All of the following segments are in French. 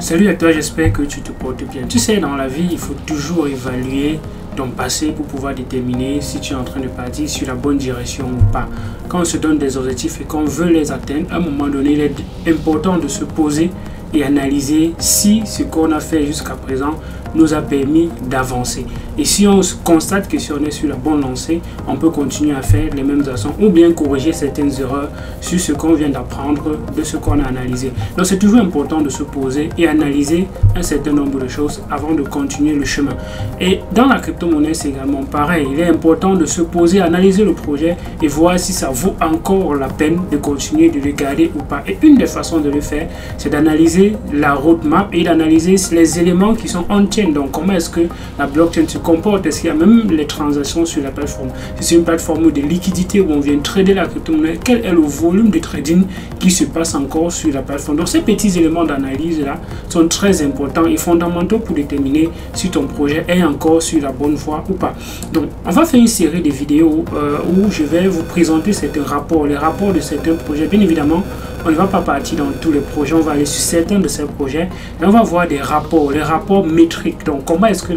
Salut à toi, j'espère que tu te portes bien. Tu sais, dans la vie, il faut toujours évaluer ton passé pour pouvoir déterminer si tu es en train de partir sur la bonne direction ou pas. Quand on se donne des objectifs et qu'on veut les atteindre, à un moment donné, il est important de se poser et analyser si ce qu'on a fait jusqu'à présent nous a permis d'avancer. Et si on constate que si on est sur la bonne lancée, on peut continuer à faire les mêmes actions ou bien corriger certaines erreurs sur ce qu'on vient d'apprendre de ce qu'on a analysé. Donc c'est toujours important de se poser et analyser un certain nombre de choses avant de continuer le chemin. Et dans la crypto-monnaie, c'est également pareil. Il est important de se poser, analyser le projet et voir si ça vaut encore la peine de continuer de le garder ou pas. Et une des façons de le faire, c'est d'analyser la roadmap et d'analyser les éléments qui sont on-chain. Donc comment est-ce que la blockchain se comporte? Est-ce qu'il y a même les transactions sur la plateforme? Si c'est une plateforme de liquidité où on vient trader la crypto-monnaie, quel est le volume de trading qui se passe encore sur la plateforme? Donc ces petits éléments d'analyse là sont très importants et fondamentaux pour déterminer si ton projet est encore sur la bonne voie ou pas. Donc on va faire une série de vidéos où je vais vous présenter certains rapports, les rapports de certains projets. Bien évidemment, on ne va pas partir dans tous les projets, on va aller sur certains de ces projets et on va voir des rapports, les rapports métriques. Donc comment est-ce que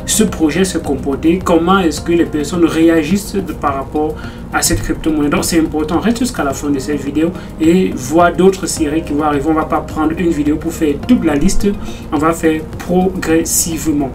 ce projet se comportait, comment est-ce que les personnes réagissent par rapport à cette crypto-monnaie. Donc c'est important, reste jusqu'à la fin de cette vidéo et voir d'autres séries qui vont arriver. On ne va pas prendre une vidéo pour faire toute la liste, on va faire progressivement.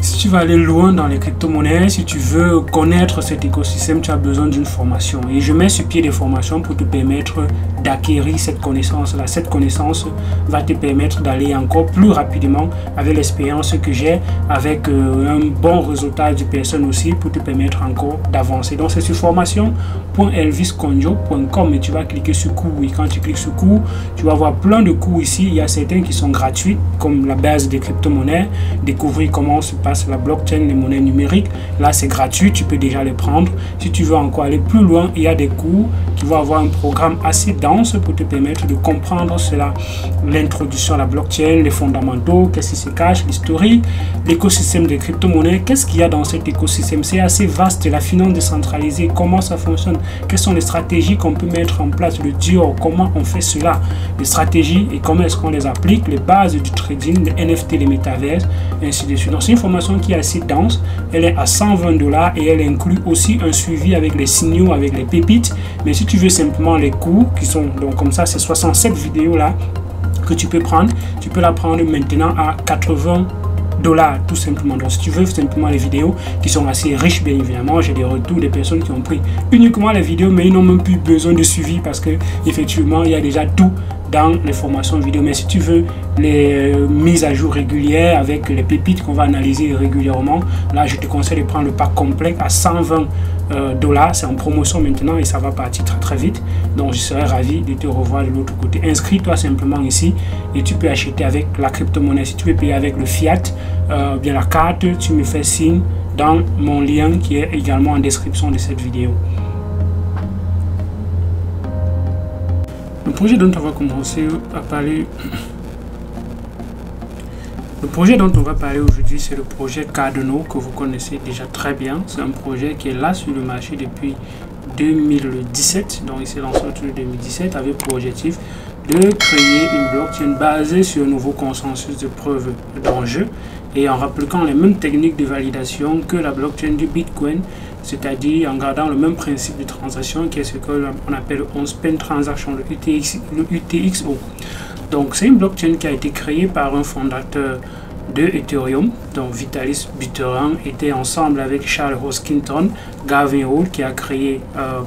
Si tu veux aller loin dans les crypto-monnaies, si tu veux connaître cet écosystème, tu as besoin d'une formation. Et je mets sur pied des formations pour te permettre d'acquérir cette connaissance-là. Cette connaissance va te permettre d'aller encore plus rapidement avec l'expérience que j'ai, avec un bon résultat de personnes aussi pour te permettre encore d'avancer. Donc c'est sur formation.elvisconjo.com et tu vas cliquer sur cours. Et quand tu cliques sur cours, tu vas voir plein de cours ici. Il y a certains qui sont gratuits, comme la base des crypto-monnaies, découvrir comment se passe la blockchain, les monnaies numériques. Là c'est gratuit, tu peux déjà les prendre. Si tu veux encore aller plus loin, il y a des cours qui vont avoir un programme assez dense pour te permettre de comprendre cela, l'introduction à la blockchain, les fondamentaux, qu'est-ce qui se cache, l'historique, l'écosystème des crypto-monnaies, qu'est-ce qu'il y a dans cet écosystème. C'est assez vaste, la finance décentralisée, comment ça fonctionne, quelles sont les stratégies qu'on peut mettre en place, le Dior, comment on fait cela, les stratégies et comment est-ce qu'on les applique, les bases du trading, les NFT, les métaverses, et ainsi de suite. Donc c'est une formation qui est assez dense, elle est à $120 et elle inclut aussi un suivi avec les signaux, avec les pépites. Mais si tu veux simplement les cours qui sont donc comme ça, c'est 67 vidéos là que tu peux prendre, tu peux la prendre maintenant à $80 tout simplement. Donc si tu veux simplement les vidéos qui sont assez riches, bien évidemment, j'ai des retours des personnes qui ont pris uniquement les vidéos mais ils n'ont même plus besoin de suivi parce que effectivement il y a déjà tout dans les formations vidéo. Mais si tu veux les mises à jour régulières avec les pépites qu'on va analyser régulièrement, là je te conseille de prendre le pack complet à $120. C'est en promotion maintenant et ça va partir très très vite. Donc je serais ravi de te revoir de l'autre côté. Inscris-toi simplement ici et tu peux acheter avec la crypto-monnaie. Si tu veux payer avec le fiat, bien la carte, tu me fais signe dans mon lien qui est également en description de cette vidéo. Le projet dont on va commencer à parler, aujourd'hui, c'est le projet Cardano que vous connaissez déjà très bien. C'est un projet qui est là sur le marché depuis 2017. Donc il s'est lancé en 2017 avec pour objectif de créer une blockchain basée sur un nouveau consensus de preuve d'enjeu et en appliquant les mêmes techniques de validation que la blockchain du Bitcoin, c'est-à-dire en gardant le même principe de transaction qui est ce qu'on appelle on-spend transaction, le UTXO. Donc c'est une blockchain qui a été créée par un fondateur de Ethereum, donc Vitalik Buterin était ensemble avec Charles Hoskinson, Gavin Hood qui a créé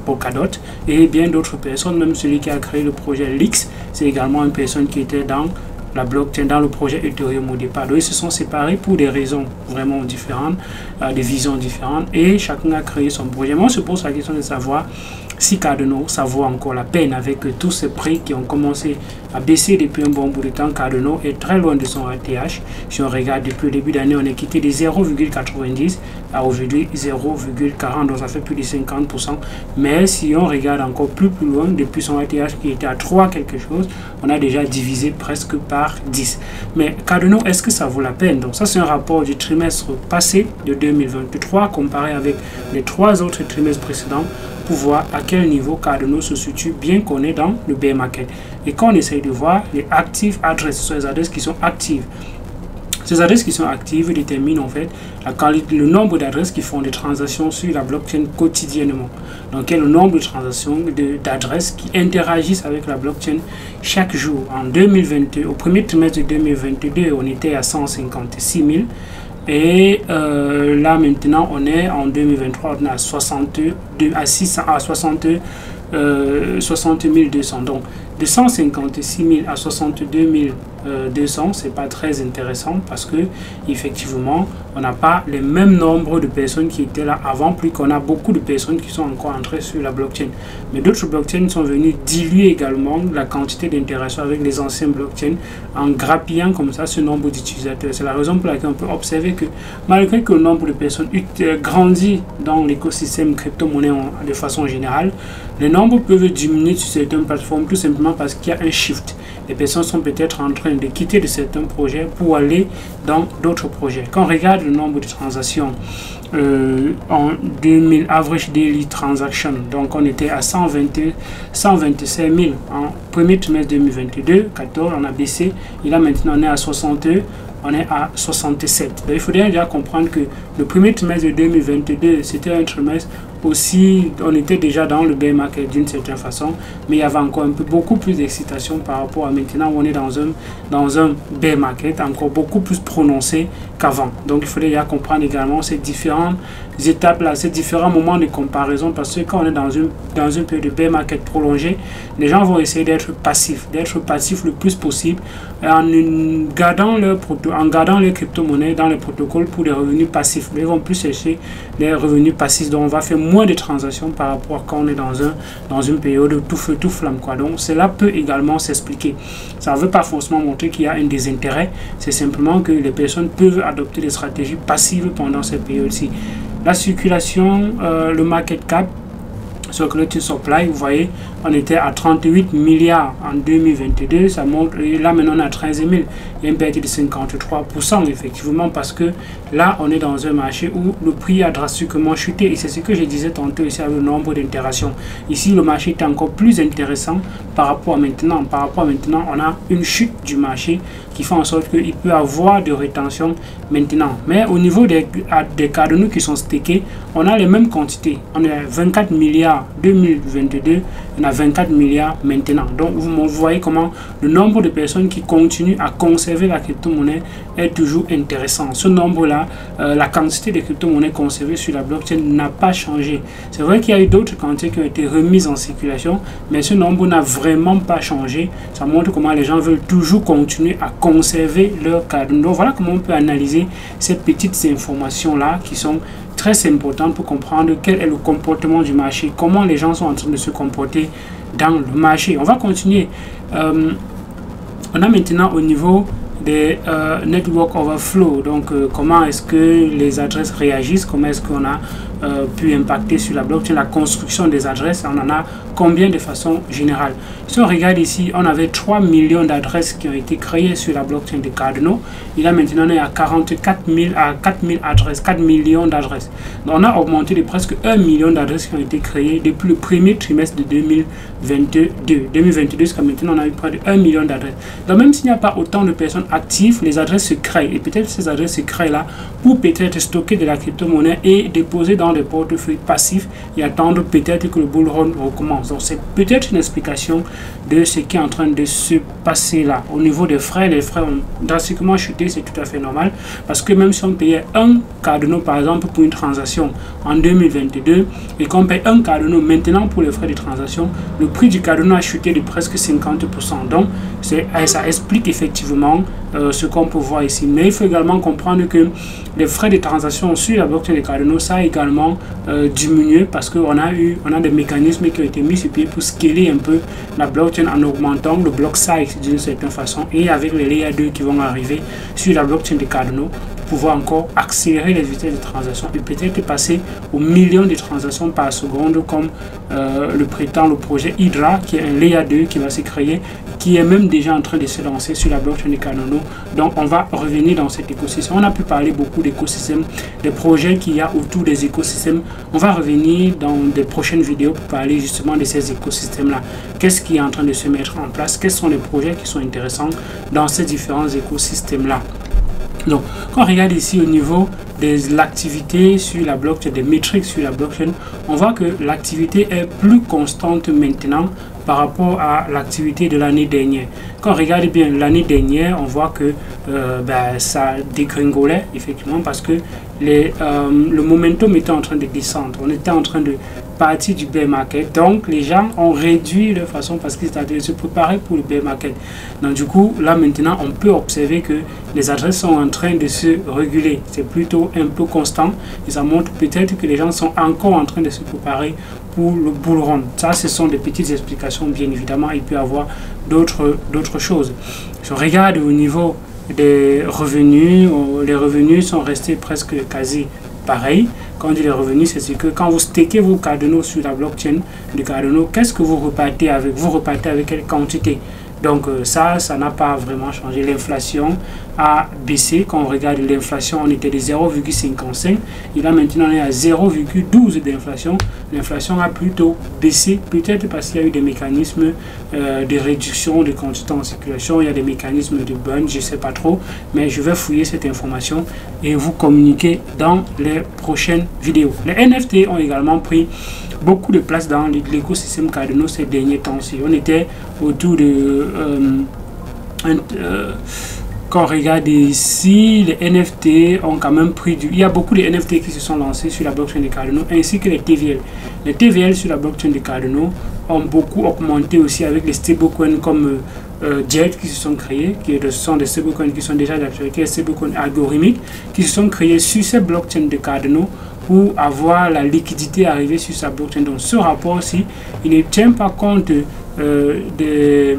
Polkadot et bien d'autres personnes, même celui qui a créé le projet Lix, c'est également une personne qui était dans la blockchain, dans le projet Ethereum au départ. Donc ils se sont séparés pour des raisons vraiment différentes, des visions différentes et chacun a créé son projet. Moi on se pose la question de savoir si Cardano, ça vaut encore la peine avec tous ces prix qui ont commencé à baisser depuis un bon bout de temps. Cardano est très loin de son ATH. Si on regarde depuis le début d'année, on est quitté de 0,90 à aujourd'hui 0,40, donc ça fait plus de 50%. Mais si on regarde encore plus loin, depuis son ATH qui était à 3 quelque chose, on a déjà divisé presque par 10. Mais Cardano, est-ce que ça vaut la peine? Donc ça c'est un rapport du trimestre passé de 2023 comparé avec les 3 autres trimestres précédents pour voir à quel niveau Cardano se situe, bien qu'on est dans le bear market. Et quand on essaye de voir les active adresses, ce sont les adresses qui sont actives. Ces adresses qui sont actives déterminent en fait la qualité, le nombre d'adresses qui font des transactions sur la blockchain quotidiennement. Donc, quel est le nombre de transactions d'adresses qui interagissent avec la blockchain chaque jour. En 2022, au premier trimestre de 2022, on était à 156 000. Et là maintenant, on est en 2023, on est à 60 200. Donc, de 156 000 à 62 200, c'est pas très intéressant parce que effectivement, on n'a pas le même nombre de personnes qui étaient là avant, plus qu'on a beaucoup de personnes qui sont encore entrées sur la blockchain. Mais d'autres blockchains sont venus diluer également la quantité d'interaction avec les anciennes blockchains en grappillant comme ça ce nombre d'utilisateurs. C'est la raison pour laquelle on peut observer que malgré que le nombre de personnes grandit dans l'écosystème crypto-monnaie de façon générale, les nombres peuvent diminuer sur certaines plateformes tout simplement parce qu'il y a un shift. Les personnes sont peut-être en train de quitter de certains projets pour aller dans d'autres projets. Quand on regarde le nombre de transactions en 2000 average daily transaction, donc on était à 127 000 en premier trimestre 2022, 14, on a baissé, et là maintenant on est à 62. On est à 67. Donc, il faudrait déjà comprendre que le premier trimestre de 2022, c'était un trimestre aussi, on était déjà dans le bear market d'une certaine façon, mais il y avait encore beaucoup plus d'excitation par rapport à maintenant où on est dans un bear market encore beaucoup plus prononcé qu'avant. Donc il faudrait déjà comprendre également ces différentes étapes-là, ces différents moments de comparaison, parce que quand on est dans une période de bear market prolongée, les gens vont essayer d'être passifs le plus possible en gardant les crypto-monnaies dans les protocoles pour les revenus passifs. Ils vont plus chercher les revenus passifs, donc on va faire moins de transactions par rapport à quand on est dans une période de tout feu, tout flamme, quoi. Donc cela peut également s'expliquer. Ça ne veut pas forcément montrer qu'il y a un désintérêt, c'est simplement que les personnes peuvent adopter des stratégies passives pendant cette période-ci. La circulation, le market cap, Circulating Supply, vous voyez, on était à 38 milliards en 2022, ça monte, et là maintenant on est à 13 000, il y a une perte de 53% effectivement, parce que là on est dans un marché où le prix a drastiquement chuté, et c'est ce que je disais tantôt ici avec le nombre d'interactions. Ici le marché est encore plus intéressant par rapport à maintenant. On a une chute du marché qui fait en sorte qu'il peut avoir de rétention maintenant. Mais au niveau des Cardano qui sont stakés, on a les mêmes quantités. On est à 24 milliards 2022, on a 24 milliards maintenant. Donc vous voyez comment le nombre de personnes qui continuent à conserver la crypto-monnaie est toujours intéressant. Ce nombre-là, la quantité de crypto-monnaies conservées sur la blockchain n'a pas changé. C'est vrai qu'il y a eu d'autres quantités qui ont été remises en circulation, mais ce nombre n'a vraiment pas changé. Ça montre comment les gens veulent toujours continuer à conserver leur Cardano. Donc voilà comment on peut analyser ces petites informations-là qui sont très importantes pour comprendre quel est le comportement du marché, comment les gens sont en train de se comporter dans le marché. On va continuer. On a maintenant au niveau des network overflow, donc comment est-ce que les adresses réagissent, comment est-ce qu'on a pu impacter sur la blockchain, la construction des adresses, on en a combien de façon générale. Si on regarde ici, on avait 3 millions d'adresses qui ont été créées sur la blockchain de Cardano, et là maintenant on est à 44 000 à 4 000 adresses, 4 millions d'adresses. Donc on a augmenté de presque 1 million d'adresses qui ont été créées depuis le premier trimestre de 2022 jusqu'à maintenant, on a eu près de 1 million d'adresses. Donc même s'il n'y a pas autant de personnes actives, les adresses se créent, et peut-être ces adresses se créent là pour peut-être stocker de la crypto-monnaie et déposer dans des portefeuilles passifs et attendre peut-être que le bull run recommence. Donc c'est peut-être une explication de ce qui est en train de se passer là. Au niveau des frais, les frais ont drastiquement chuté, c'est tout à fait normal, parce que même si on payait un Cardano par exemple pour une transaction en 2022 et qu'on paye un Cardano maintenant pour les frais de transaction, le prix du Cardano a chuté de presque 50%. Donc ça explique effectivement ce qu'on peut voir ici. Mais il faut également comprendre que les frais de transaction sur la blockchain de Cardano, ça a également diminué parce qu'on a des mécanismes qui ont été mis sur pied pour scaler un peu la blockchain en augmentant le block size d'une certaine façon, et avec les layer 2 qui vont arriver sur la blockchain de Cardano, pouvoir encore accélérer les vitesses de transaction et peut-être passer aux millions de transactions par seconde comme le prétend le projet Hydra, qui est un layer 2 qui va se créer qui est même déjà en train de se lancer sur la blockchain de Cardano. Donc on va revenir dans cet écosystème. On a pu parler beaucoup d'écosystèmes, des projets qu'il y a autour des écosystèmes. On va revenir dans des prochaines vidéos pour parler justement de ces écosystèmes-là. Qu'est-ce qui est en train de se mettre en place? Quels sont les projets qui sont intéressants dans ces différents écosystèmes-là? Donc, quand on regarde ici au niveau de l'activité sur la blockchain, des métriques sur la blockchain, on voit que l'activité est plus constante maintenant par rapport à l'activité de l'année dernière. Quand on regarde bien l'année dernière, on voit que ça dégringolait effectivement parce que le momentum était en train de descendre. On était en train de partie du bear market, donc les gens ont réduit leur façon parce qu'ils étaient en train de se préparer pour le bear market. Donc du coup là maintenant on peut observer que les adresses sont en train de se réguler, c'est plutôt un peu constant et ça montre peut-être que les gens sont encore en train de se préparer pour le bull run. Ça ce sont des petites explications, bien évidemment il peut y avoir d'autres choses. Je regarde au niveau des revenus, les revenus sont restés presque quasi pareil. Quand on dit les revenus, c'est que quand vous stakez vos Cardano sur la blockchain de Cardano, qu'est-ce que vous repartez avec? Vous repartez avec quelle quantité? Donc ça n'a pas vraiment changé. L'inflation a baissé. Quand on regarde l'inflation, on était de 0,55 et là maintenant on est à 0,12 d'inflation. L'inflation a plutôt baissé, peut-être parce qu'il y a eu des mécanismes de réduction de quantité en circulation, il y a des mécanismes de burn, je ne sais pas trop, mais je vais fouiller cette information et vous communiquer dans les prochaines vidéos. Les NFT ont également pris beaucoup de place dans l'écosystème Cardano ces derniers temps-ci. On était autour de quand on regarde ici, les NFT ont quand même pris il y a beaucoup de NFT qui se sont lancés sur la blockchain de Cardano, ainsi que les TVL. Les TVL sur la blockchain de Cardano ont beaucoup augmenté aussi avec les stablecoins comme Jet qui se sont créés, ce sont des stablecoins qui sont déjà d'actualité, des stablecoins algorithmiques qui se sont créés sur ces blockchains de Cardano pour avoir la liquidité arrivée sur sa blockchain. Donc ce rapport-ci, il ne tient pas compte de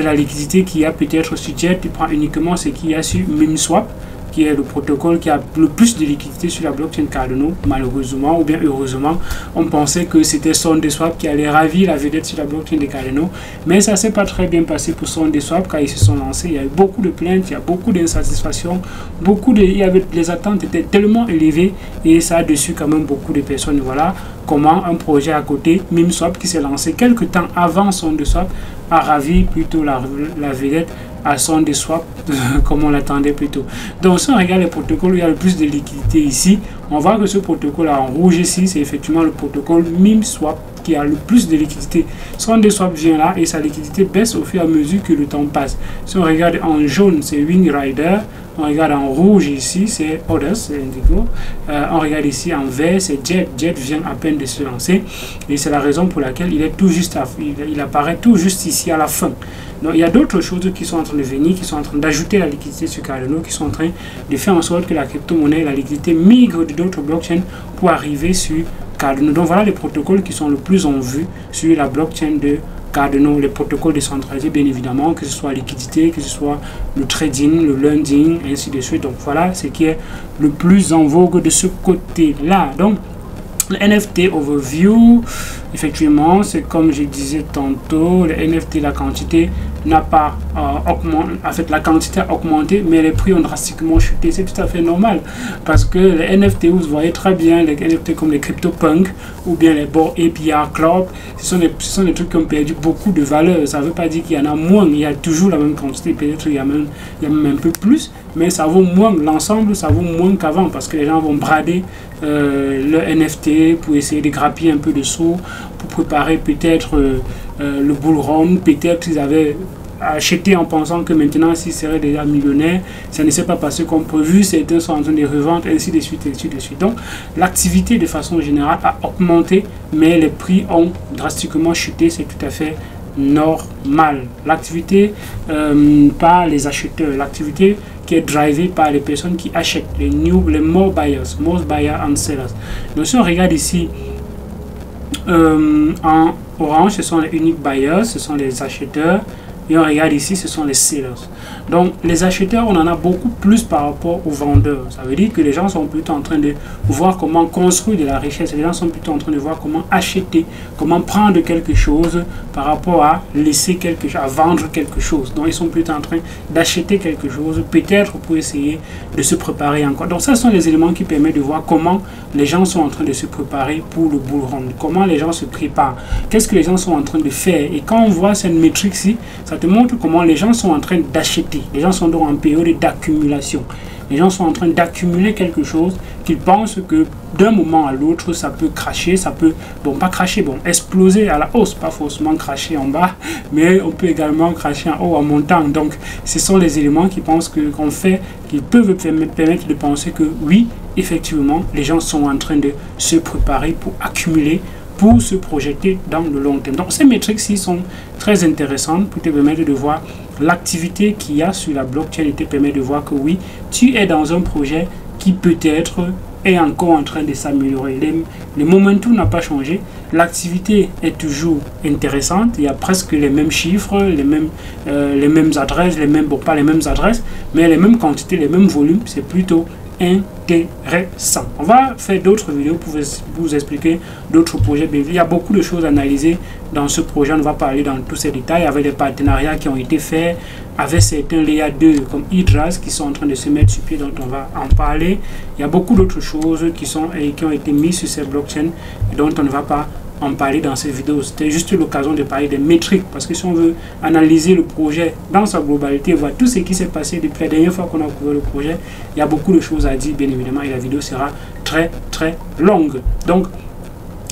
la liquidité qu'il y a peut-être sur Jet, il prend uniquement ce qu'il y a sur MemSwap, qui est le protocole qui a le plus de liquidité sur la blockchain Cardano. Malheureusement ou bien heureusement, on pensait que c'était SondeSwap qui allait ravir la vedette sur la blockchain de Cardano, mais ça s'est pas très bien passé pour SondeSwap quand ils se sont lancés. Il y a eu beaucoup de plaintes, il y a beaucoup d'insatisfaction, les attentes étaient tellement élevées et ça a déçu quand même beaucoup de personnes. Voilà comment un projet à côté, MemSwap, qui s'est lancé quelques temps avant SondeSwap, a ravi plutôt la vedette à SondeSwap comme on l'attendait plutôt. Donc si on regarde les protocoles où il y a le plus de liquidité ici, on voit que ce protocole en rouge ici, c'est effectivement le protocole MemSwap qui a le plus de liquidité. SondeSwap vient là et sa liquidité baisse au fur et à mesure que le temps passe. Si on regarde en jaune, c'est WingRider. On regarde en rouge ici, c'est Others, c'est Indigo. On regarde ici en vert, c'est Jet. Jet vient à peine de se lancer. Et c'est la raison pour laquelle il est tout juste il apparaît tout juste ici à la fin. Donc il y a d'autres choses qui sont en train de venir, qui sont en train d'ajouter la liquidité sur Cardano, qui sont en train de faire en sorte que la crypto-monnaie, la liquidité migre de d'autres blockchains pour arriver sur Cardano. Donc voilà les protocoles qui sont le plus en vue sur la blockchain de Cardano, les protocoles décentralisés bien évidemment, que ce soit la liquidité, que ce soit le trading, le lending, ainsi de suite. Donc voilà ce qui est le plus en vogue de ce côté-là. Donc le NFT overview, effectivement, c'est comme je disais tantôt, le NFT, la quantité n'a pas augmenté, en fait la quantité a augmenté, mais les prix ont drastiquement chuté. C'est tout à fait normal parce que les NFT, vous voyez très bien, les NFT comme les CryptoPunk ou bien les Bored APR Club, ce sont des trucs qui ont perdu beaucoup de valeur. Ça ne veut pas dire qu'il y en a moins, il y a toujours la même quantité, peut-être il y a même un peu plus, mais ça vaut moins, l'ensemble ça vaut moins qu'avant parce que les gens vont brader le NFT pour essayer de grappiller un peu de sous, pour préparer peut-être le bull run. Peut-être qu'ils avaient acheté en pensant que maintenant s'ils seraient déjà millionnaires, ça ne s'est pas passé comme prévu, certains sont en train de revendre, ainsi de suite, ainsi de suite. Donc l'activité de façon générale a augmenté, mais les prix ont drastiquement chuté, c'est tout à fait normal. L'activité par les acheteurs, l'activité qui est drivée par les personnes qui achètent, les more buyers, most buyers and sellers. Donc si on regarde ici en orange, ce sont les unique buyers, ce sont les acheteurs, Et on regarde ici, ce sont les sellers. Donc les acheteurs, on en a beaucoup plus par rapport aux vendeurs. Ça veut dire que les gens sont plutôt en train de voir comment construire de la richesse. Les gens sont plutôt en train de voir comment acheter, comment prendre quelque chose par rapport à laisser quelque chose, à vendre quelque chose. Donc ils sont plutôt en train d'acheter quelque chose, peut-être pour essayer de se préparer encore. Donc ça, ce sont les éléments qui permettent de voir comment les gens sont en train de se préparer pour le bull run, comment les gens se préparent, qu'est-ce que les gens sont en train de faire. Et quand on voit cette métrique-ci, ça te montre comment les gens sont en train d'acheter. Les gens sont donc en période d'accumulation. Les gens sont en train d'accumuler quelque chose qu'ils pensent que d'un moment à l'autre, ça peut cracher, ça peut, bon, pas cracher, bon, exploser à la hausse, pas forcément cracher en bas, mais on peut également cracher en haut, en montant. Donc, ce sont les éléments qui pensent qu'on fait, qui peuvent permettre de penser que oui, effectivement, les gens sont en train de se préparer pour accumuler, pour se projeter dans le long terme. Donc, ces métriques-ci sont très intéressantes pour te permettre de voir l'activité qu'il y a sur la blockchain et te permet de voir que oui, tu es dans un projet qui peut-être est encore en train de s'améliorer. Le momentum n'a pas changé. L'activité est toujours intéressante. Il y a presque les mêmes chiffres, les mêmes adresses, bon, pas les mêmes adresses, mais les mêmes quantités, les mêmes volumes. C'est plutôt intéressant. On va faire d'autres vidéos pour vous expliquer d'autres projets. Il y a beaucoup de choses à analyser dans ce projet. On ne va pas aller dans tous ces détails avec des partenariats qui ont été faits avec certains Layer 2 comme Hydras qui sont en train de se mettre sur pied, dont on va en parler. Il y a beaucoup d'autres choses qui ont été mises sur ces blockchains et dont on ne va pas en parler dans cette vidéo. C'était juste l'occasion de parler des métriques, parce que si on veut analyser le projet dans sa globalité, voir tout ce qui s'est passé depuis la dernière fois qu'on a couvert le projet, il y a beaucoup de choses à dire, bien évidemment, et la vidéo sera très longue. Donc,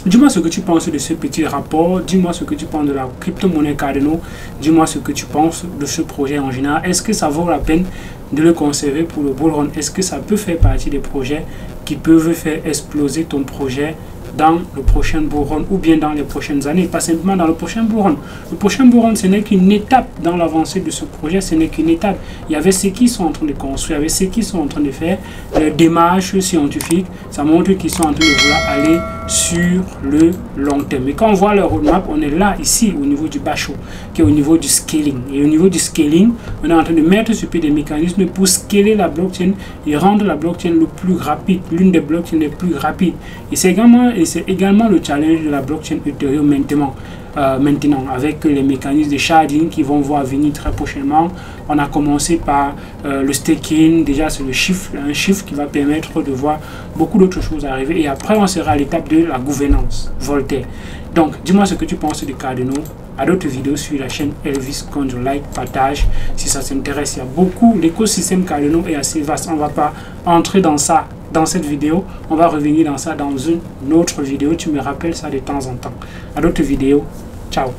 dis-moi ce que tu penses de ce petit rapport, dis-moi ce que tu penses de la crypto-monnaie Cardano, dis-moi ce que tu penses de ce projet en général. Est-ce que ça vaut la peine de le conserver pour le bull run? Est-ce que ça peut faire partie des projets qui peuvent faire exploser ton projet dans le prochain bull run ou bien dans les prochaines années, pas simplement dans le prochain bull run. Le prochain bull run, ce n'est qu'une étape dans l'avancée de ce projet, ce n'est qu'une étape. Il y avait ceux qui sont en train de construire, il y avait ceux qui sont en train de faire des démarches scientifiques. Ça montre qu'ils sont en train de vouloir aller sur le long terme. Et quand on voit le roadmap, on est là, ici, au niveau du bachot, qui est au niveau du scaling. Et au niveau du scaling, on est en train de mettre sur pied des mécanismes pour scaler la blockchain et rendre la blockchain le plus rapide, l'une des blockchains les plus rapides. Et c'est également le challenge de la blockchain Ethereum maintenant, avec les mécanismes de sharding qui vont voir venir très prochainement. On a commencé par le staking, déjà c'est un chiffre qui va permettre de voir beaucoup d'autres choses arriver. Et après, on sera à l'étape de la gouvernance, Voltaire. Donc, dis-moi ce que tu penses de Cardano. À d'autres vidéos sur la chaîne Elvis Conjo, like, partage si ça t'intéresse. Il y a beaucoup, l'écosystème Cardano est assez vaste. On ne va pas entrer dans ça dans cette vidéo, on va revenir dans ça dans une autre vidéo. Tu me rappelles ça de temps en temps. À d'autres vidéos, ciao.